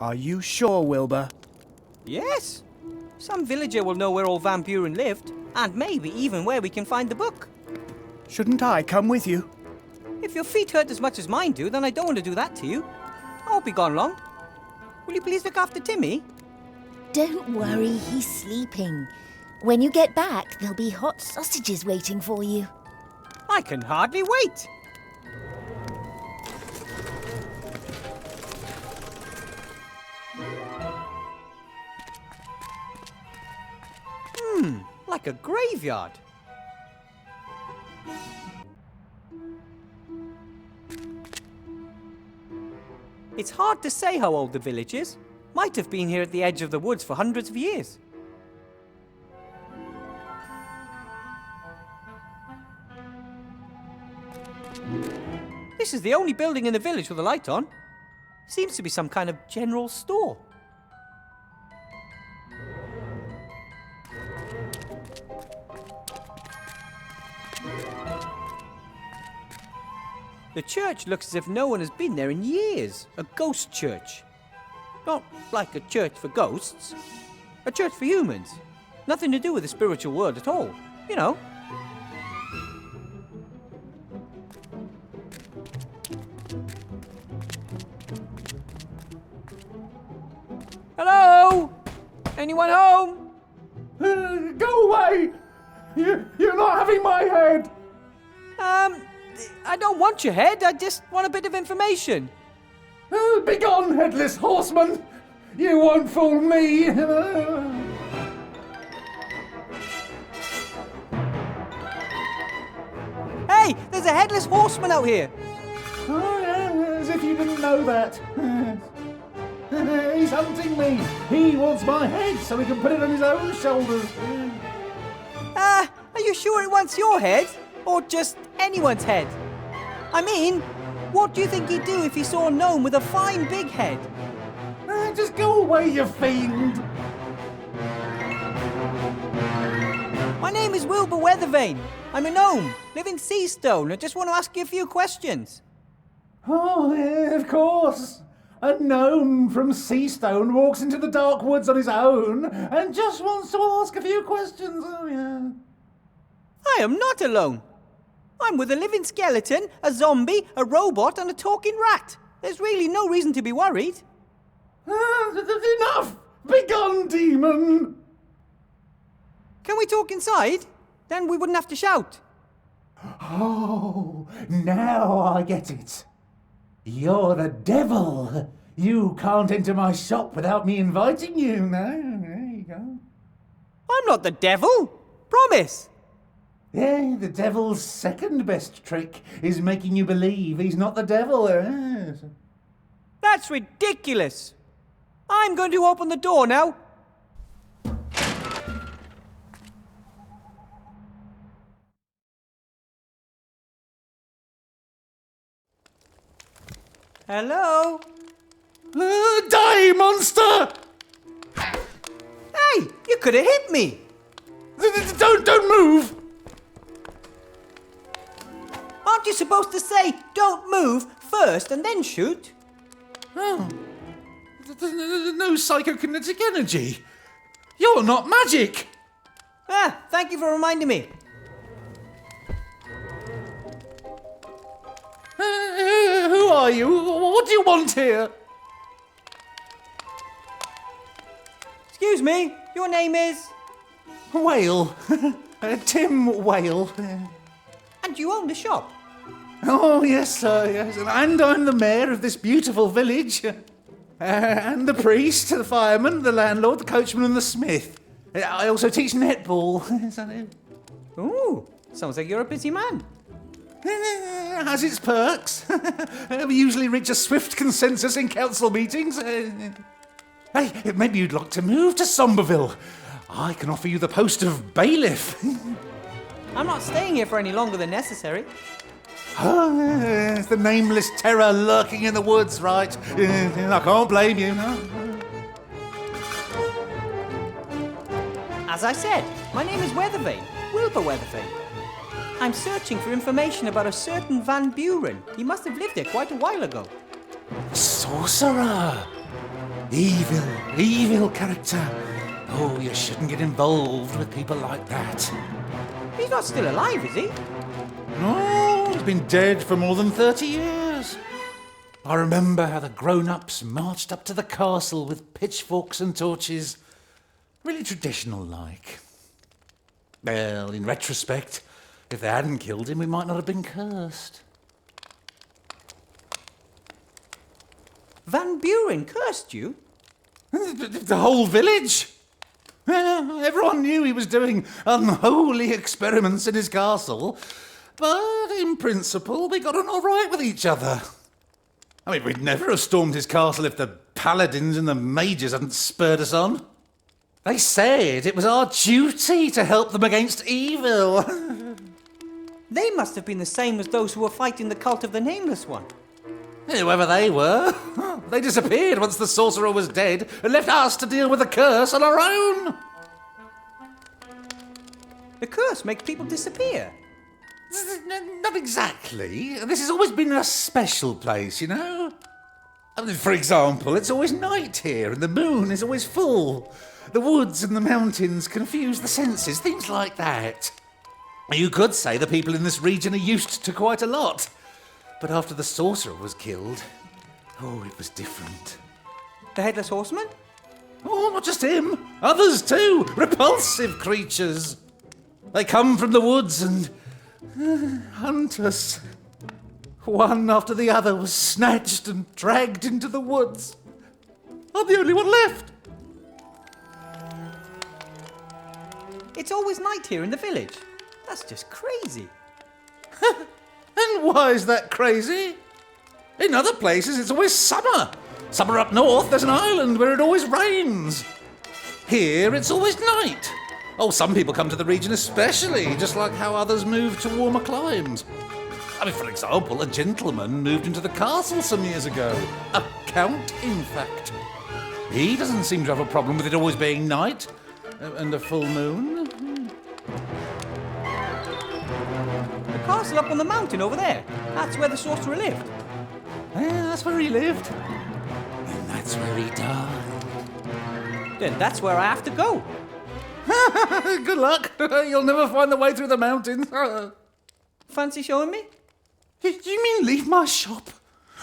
Are you sure, Wilbur? Yes. Some villager will know where old Van Buren lived, and maybe even where we can find the book. Shouldn't I come with you? If your feet hurt as much as mine do, then I don't want to do that to you. I won't be gone long. Will you please look after Timmy? Don't worry, he's sleeping. When you get back, there'll be hot sausages waiting for you. I can hardly wait. Like a graveyard. It's hard to say how old the village is. Might have been here at the edge of the woods for hundreds of years. This is the only building in the village with a light on. Seems to be some kind of general store. The church looks as if no one has been there in years. A ghost church. Not like a church for ghosts. A church for humans. Nothing to do with the spiritual world at all. You know. Hello? Anyone home? Go away! You're not having my head! I don't want your head. I just want a bit of information. Begone, headless horseman! You won't fool me! Hey, there's a headless horseman out here. Oh, yeah, as if you didn't know that. He's hunting me. He wants my head so he can put it on his own shoulders. Are you sure it wants your head? Or just anyone's head? I mean, what do you think he'd do if he saw a gnome with a fine big head? Just go away, you fiend! My name is Wilbur Weathervane. I'm a gnome, live in Seastone. I just want to ask you a few questions. Oh, yeah, of course. A gnome from Seastone walks into the dark woods on his own and just wants to ask a few questions. Oh, yeah. I am not alone. I'm with a living skeleton, a zombie, a robot, and a talking rat. There's really no reason to be worried. Enough! Begone, demon! Can we talk inside? Then we wouldn't have to shout. Oh, now I get it. You're the devil. You can't enter my shop without me inviting you. No, there you go. I'm not the devil. Promise. Yeah, the devil's second best trick is making you believe he's not the devil. That's ridiculous. I'm going to open the door now. Hello? Die, monster! Hey, you could have hit me. Don't move! Aren't you supposed to say, don't move first and then shoot? Oh. No psychokinetic energy. You're not magic. Thank you for reminding me. Who are you? What do you want here? Excuse me, your name is? Whale. Tim Whale. And you own the shop? Oh, yes, sir, yes. And I'm the mayor of this beautiful village. And the priest, the fireman, the landlord, the coachman, and the smith. I also teach netball. Is that it? Ooh, sounds like you're a busy man. Has its perks. We usually reach a swift consensus in council meetings. Hey, maybe you'd like to move to Somberville. I can offer you the post of bailiff. I'm not staying here for any longer than necessary. It's the nameless terror lurking in the woods, right? I can't blame you, no. As I said, my name is Weathervane, Wilbur Weathervane. I'm searching for information about a certain Van Buren. He must have lived there quite a while ago. Sorcerer! Evil character. Oh, you shouldn't get involved with people like that. He's not still alive, is he? No, he's been dead for more than 30 years. I remember how the grown-ups marched up to the castle with pitchforks and torches. Really traditional-like. Well, in retrospect, if they hadn't killed him, we might not have been cursed. Van Buren cursed you? The whole village. Everyone knew he was doing unholy experiments in his castle, but in principle we got on all right with each other. I mean, we'd never have stormed his castle if the paladins and the mages hadn't spurred us on. They said it was our duty to help them against evil. They must have been the same as those who were fighting the cult of the Nameless One. Whoever they were, they disappeared once the sorcerer was dead and left us to deal with the curse on our own. The curse makes people disappear. Not exactly. This has always been a special place, you know? I mean, for example, it's always night here and the moon is always full. The woods and the mountains confuse the senses, things like that. You could say the people in this region are used to quite a lot. But after the sorcerer was killed, it was different. The Headless Horseman? Oh, not just him. Others too. Repulsive creatures. They come from the woods and hunt us. One after the other was snatched and dragged into the woods. I'm the only one left. It's always night here in the village. That's just crazy. And why is that crazy? In other places, it's always summer. Summer up north, there's an island where it always rains. Here, it's always night. Oh, some people come to the region especially, just like how others move to warmer climes. I mean, for example, a gentleman moved into the castle some years ago. A count, in fact. He doesn't seem to have a problem with it always being night and a full moon. The castle up on the mountain over there. That's where the sorcerer lived. Yeah, that's where he lived. And that's where he died. Then that's where I have to go. Good luck. You'll never find the way through the mountains. Fancy showing me? You mean leave my shop?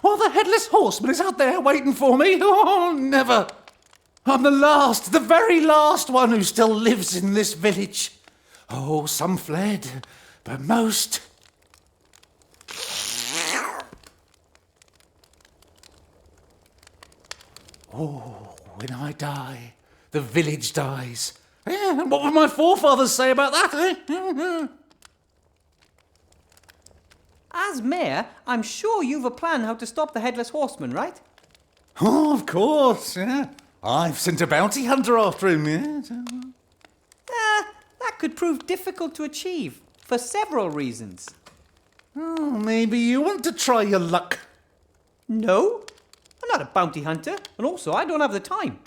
While the Headless Horseman is out there waiting for me? Oh, never. I'm the very last one who still lives in this village. Oh, some fled, but most... Oh, when I die, the village dies. Yeah, and what would my forefathers say about that, eh? As mayor, I'm sure you've a plan how to stop the Headless Horseman, right? Oh, of course, yeah. I've sent a bounty hunter after him, yeah. That could prove difficult to achieve, for several reasons. Oh, maybe you want to try your luck. No, I'm not a bounty hunter, and also I don't have the time.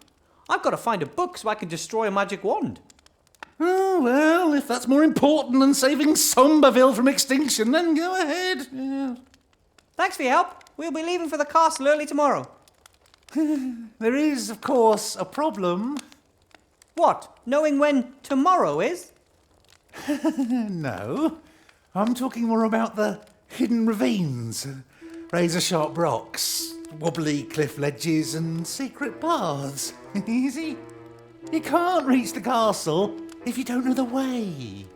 I've got to find a book so I can destroy a magic wand. Oh, well, if that's more important than saving Somberville from extinction, then go ahead. Yeah. Thanks for your help. We'll be leaving for the castle early tomorrow. There is, of course, a problem. What? Knowing when tomorrow is? No, I'm talking more about the hidden ravines, razor-sharp rocks, wobbly cliff ledges and secret paths. Easy. You can't reach the castle if you don't know the way.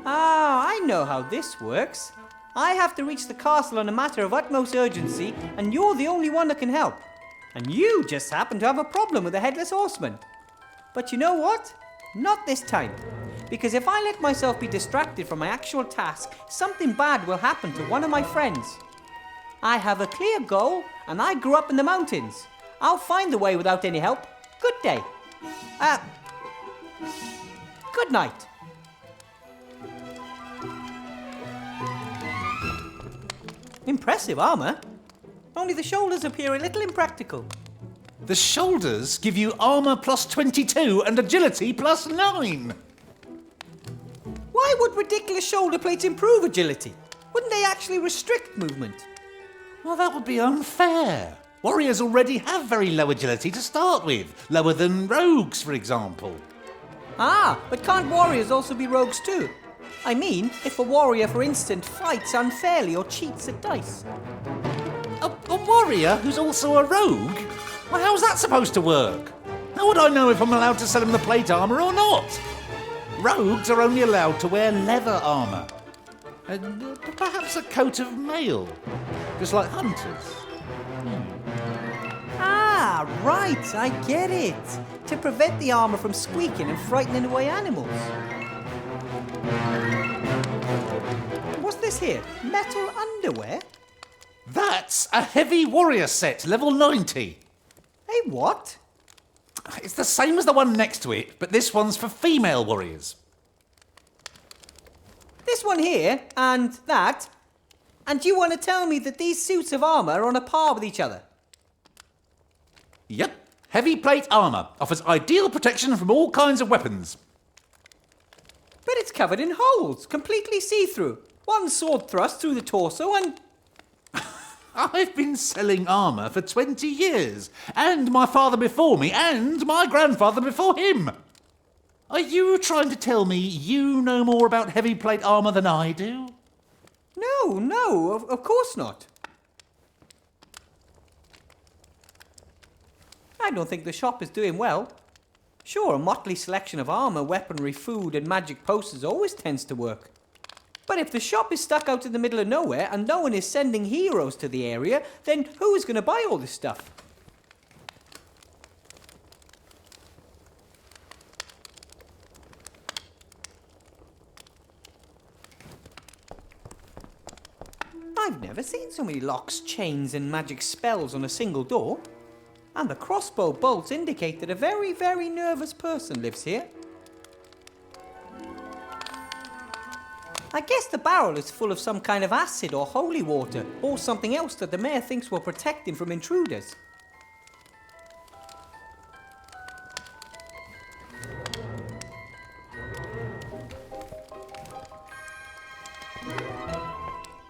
Ah, I know how this works. I have to reach the castle on a matter of utmost urgency, and you're the only one that can help. And you just happen to have a problem with the Headless Horseman. But you know what? Not this time. Because if I let myself be distracted from my actual task, something bad will happen to one of my friends. I have a clear goal, and I grew up in the mountains. I'll find the way without any help. Good day. Good night. Impressive armor. Only the shoulders appear a little impractical. The shoulders give you armor plus 22 and agility plus 9. Why would ridiculous shoulder plates improve agility? Wouldn't they actually restrict movement? Well, that would be unfair. Warriors already have very low agility to start with, lower than rogues, for example. Ah, but can't warriors also be rogues too? I mean, if a warrior, for instance, fights unfairly or cheats at dice. A warrior who's also a rogue? Well, how's that supposed to work? How would I know if I'm allowed to sell him the plate armour or not? Rogues are only allowed to wear leather armour. And perhaps a coat of mail, just like hunters. Ah, right, I get it. To prevent the armour from squeaking and frightening away animals. What's this here? Metal underwear? That's a heavy warrior set, level 90. Hey, what? It's the same as the one next to it, but this one's for female warriors. This one here, and that. And you want to tell me that these suits of armour are on a par with each other? Yep. Heavy plate armour offers ideal protection from all kinds of weapons. But it's covered in holes, completely see-through. One sword thrust through the torso and... I've been selling armour for 20 years, and my father before me, and my grandfather before him. Are you trying to tell me you know more about heavy plate armour than I do? No, of course not. I don't think the shop is doing well. Sure, a motley selection of armour, weaponry, food and magic posters always tends to work. But if the shop is stuck out in the middle of nowhere and no one is sending heroes to the area, then who is going to buy all this stuff? I've never seen so many locks, chains and magic spells on a single door. And the crossbow bolts indicate that a very, very nervous person lives here. I guess the barrel is full of some kind of acid or holy water, or something else that the mayor thinks will protect him from intruders.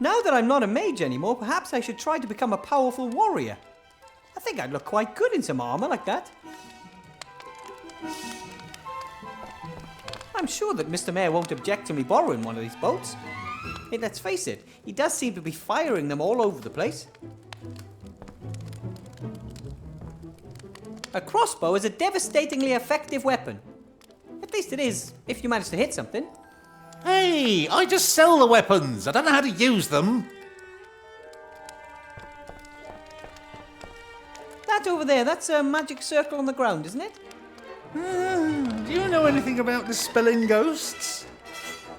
Now that I'm not a mage anymore, perhaps I should try to become a powerful warrior. I think I'd look quite good in some armour like that. I'm sure that Mr. Mayor won't object to me borrowing one of these boats. Hey, let's face it, he does seem to be firing them all over the place. A crossbow is a devastatingly effective weapon. At least it is, if you manage to hit something. Hey, I just sell the weapons. I don't know how to use them. That over there, that's a magic circle on the ground, isn't it? Do you know anything about dispelling ghosts?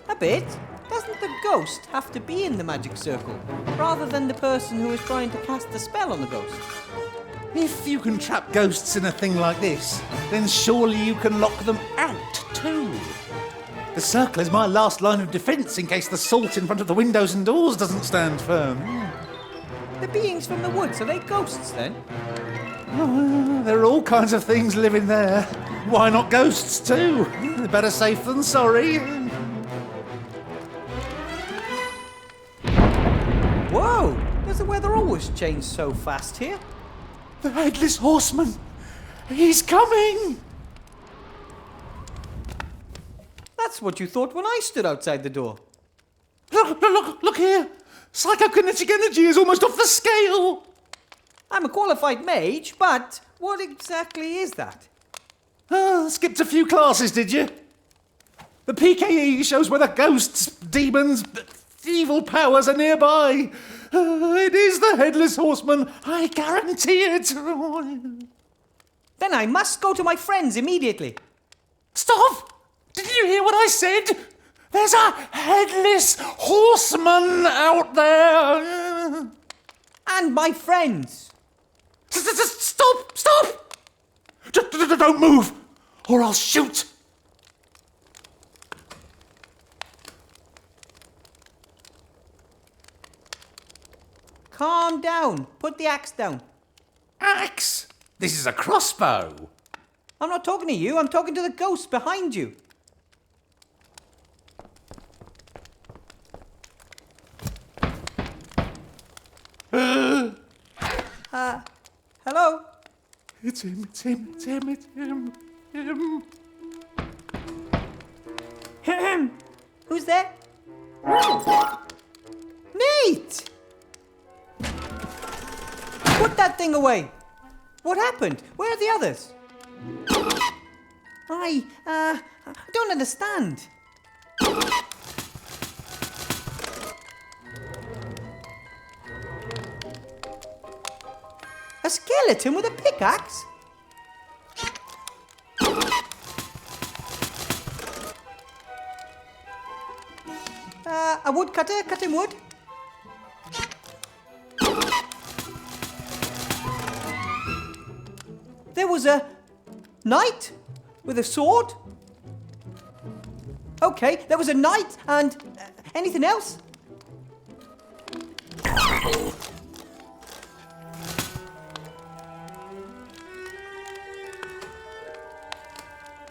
A bit. Doesn't the ghost have to be in the magic circle, rather than the person who is trying to cast the spell on the ghost? If you can trap ghosts in a thing like this, then surely you can lock them out too. The circle is my last line of defence in case the salt in front of the windows and doors doesn't stand firm. The beings from the woods, are they ghosts then? There are all kinds of things living there. Why not ghosts too? Better safe than sorry. Whoa! Does the weather always change so fast here? The Headless Horseman! He's coming! That's what you thought when I stood outside the door. Look here! Psychokinetic energy is almost off the scale! I'm a qualified mage, but what exactly is that? Skipped a few classes, did you? The PKE shows whether ghosts, demons, evil powers are nearby. It is the Headless Horseman, I guarantee it. Then I must go to my friends immediately. Stop! Did you hear what I said? There's a Headless Horseman out there. And my friends. Stop! Stop! Don't move, or I'll shoot. Calm down. Put the axe down. Axe? This is a crossbow. I'm not talking to you. I'm talking to the ghost behind you. Hello? It's him, it's him, it's him, it's him, him. Who's there? Nate! Put that thing away! What happened? Where are the others? I don't understand. A skeleton with a pickaxe? A woodcutter cutting wood? There was a knight with a sword? Okay, there was a knight and anything else?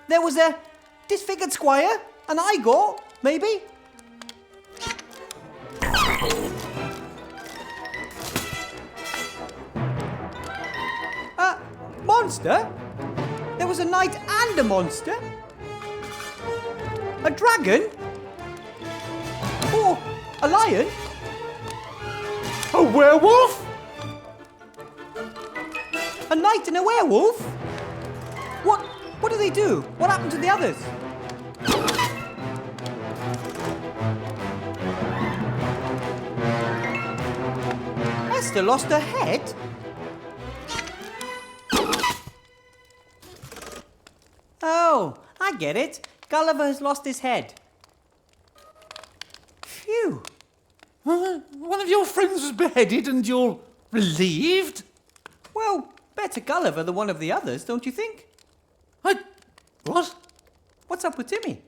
There was a disfigured squire, an Igor, maybe? A monster? There was a knight and a monster? A dragon? Or a lion? A werewolf? A knight and a werewolf? What do they do? What happened to the others? Esther lost her head? Oh, I get it. Gulliver has lost his head. Phew. One of your friends was beheaded and you're relieved? Well, better Gulliver than one of the others, don't you think? What? What's up with Timmy?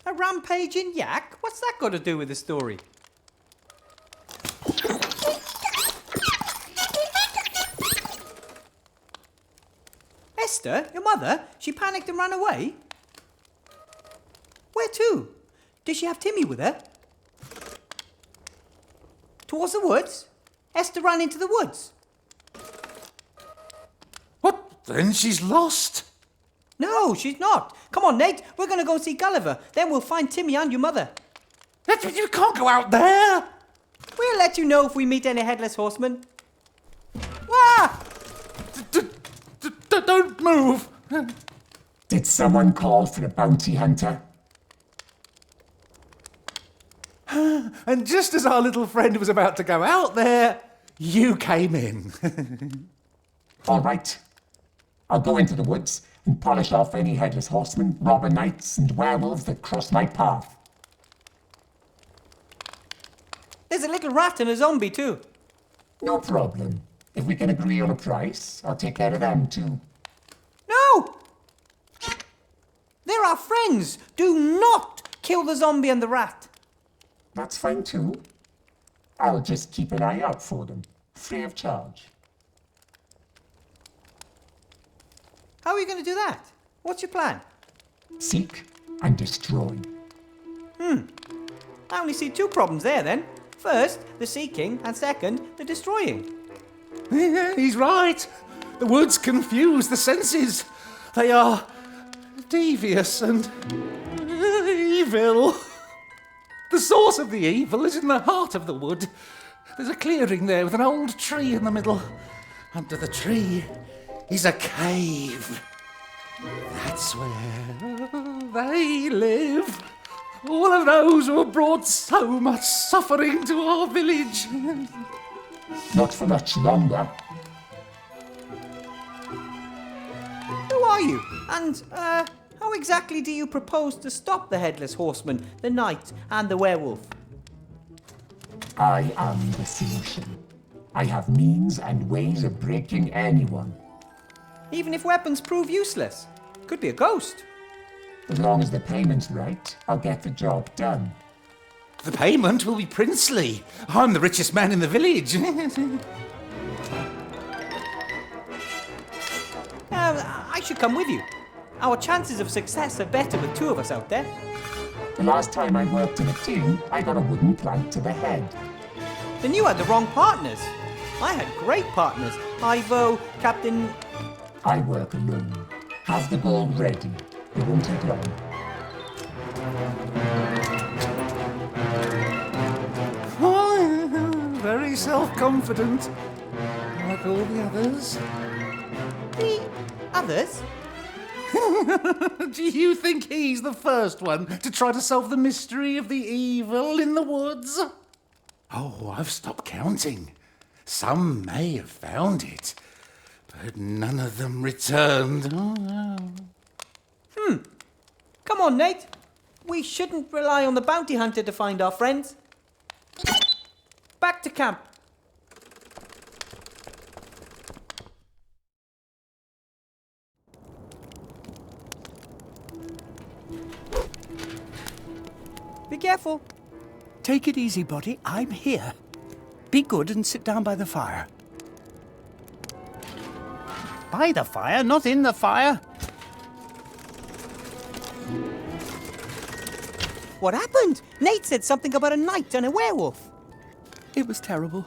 A rampaging yak? What's that got to do with the story? Esther, your mother, she panicked and ran away? Where to? Did she have Timmy with her? Towards the woods? Esther ran into the woods. What? Then she's lost? No, she's not. Come on, Nate. We're going to go see Gulliver. Then we'll find Timmy and your mother. You can't go out there! We'll let you know if we meet any headless horsemen. Ah! Don't move! Did someone call for a bounty hunter? And just as our little friend was about to go out there, you came in. All right. I'll go into the woods and polish off any headless horsemen, robber knights, and werewolves that cross my path. There's a little rat and a zombie too. No problem. If we can agree on a price, I'll take care of them too. No! They're our friends. Do not kill the zombie and the rat. That's fine too. I'll just keep an eye out for them, free of charge. How are you going to do that? What's your plan? Seek and destroy. I only see two problems there then. First, the seeking, and second, the destroying. He's right. The woods confuse the senses. They are devious and evil. The source of the evil is in the heart of the wood. There's a clearing there with an old tree in the middle. Under the tree is a cave. That's where they live. All of those who have brought so much suffering to our village. Not for much longer. Who are you? And, how exactly do you propose to stop the Headless Horseman, the Knight, and the Werewolf? I am the solution. I have means and ways of breaking anyone. Even if weapons prove useless. Could be a ghost. As long as the payment's right, I'll get the job done. The payment will be princely. I'm the richest man in the village. I should come with you. Our chances of success are better with two of us out there. The last time I worked in a team, I got a wooden plank to the head. Then you had the wrong partners. I had great partners. Ivo, Captain... I work alone. Have the goal ready. It won't take long. Oh, very self-confident. Like all the others. The others? Do you think he's the first one to try to solve the mystery of the evil in the woods? Oh, I've stopped counting. Some may have found it, but none of them returned. Come on, Nate. We shouldn't rely on the bounty hunter to find our friends. Back to camp. Be careful. Take it easy, Boddy. I'm here. Be good and sit down by the fire. By the fire, not in the fire. What happened? Nate said something about a knight and a werewolf. It was terrible.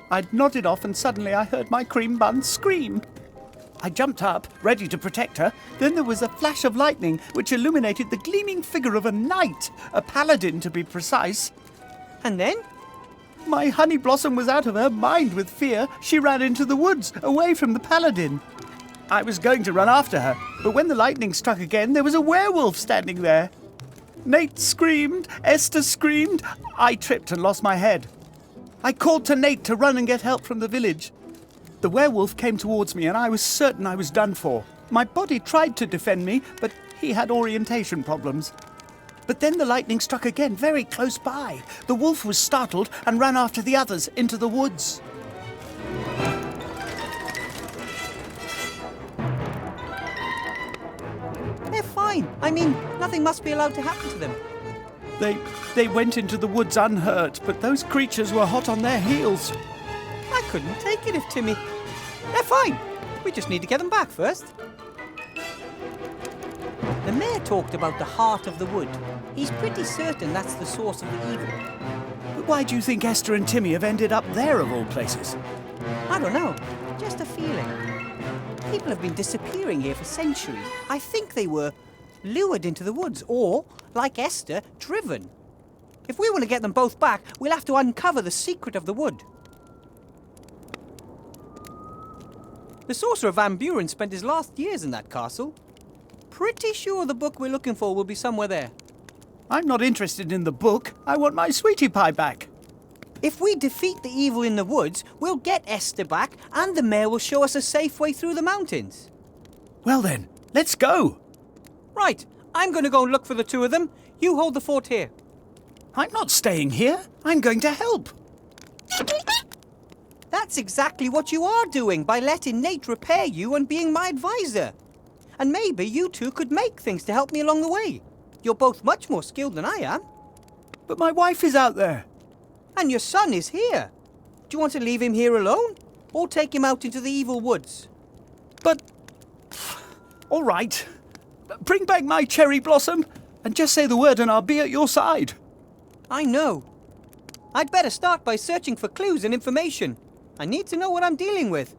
I'd nodded off and suddenly I heard my cream bun scream. I jumped up, ready to protect her. Then there was a flash of lightning which illuminated the gleaming figure of a knight, a paladin to be precise. And then? My honey blossom was out of her mind with fear. She ran into the woods, away from the paladin. I was going to run after her, but when the lightning struck again, there was a werewolf standing there. Nate screamed, Esther screamed. I tripped and lost my head. I called to Nate to run and get help from the village. The werewolf came towards me and I was certain I was done for. My body tried to defend me, but he had orientation problems. But then the lightning struck again, very close by. The wolf was startled and ran after the others into the woods. They're fine. I mean, nothing must be allowed to happen to them. They went into the woods unhurt, but those creatures were hot on their heels. I couldn't take it if Timmy... They're fine. We just need to get them back first. The mayor talked about the heart of the wood. He's pretty certain that's the source of the evil. But why do you think Esther and Timmy have ended up there of all places? I don't know. Just a feeling. People have been disappearing here for centuries. I think they were lured into the woods or, like Esther, driven. If we want to get them both back, we'll have to uncover the secret of the wood. The sorcerer Van Buren spent his last years in that castle. Pretty sure the book we're looking for will be somewhere there. I'm not interested in the book. I want my sweetie pie back. If we defeat the evil in the woods, we'll get Esther back and the mayor will show us a safe way through the mountains. Well then, let's go. Right, I'm going to go and look for the two of them. You hold the fort here. I'm not staying here. I'm going to help. That's exactly what you are doing by letting Nate repair you and being my advisor. And maybe you two could make things to help me along the way. You're both much more skilled than I am. But my wife is out there. And your son is here. Do you want to leave him here alone? Or take him out into the evil woods? But... all right. Bring back my cherry blossom and just say the word and I'll be at your side. I know. I'd better start by searching for clues and information. I need to know what I'm dealing with.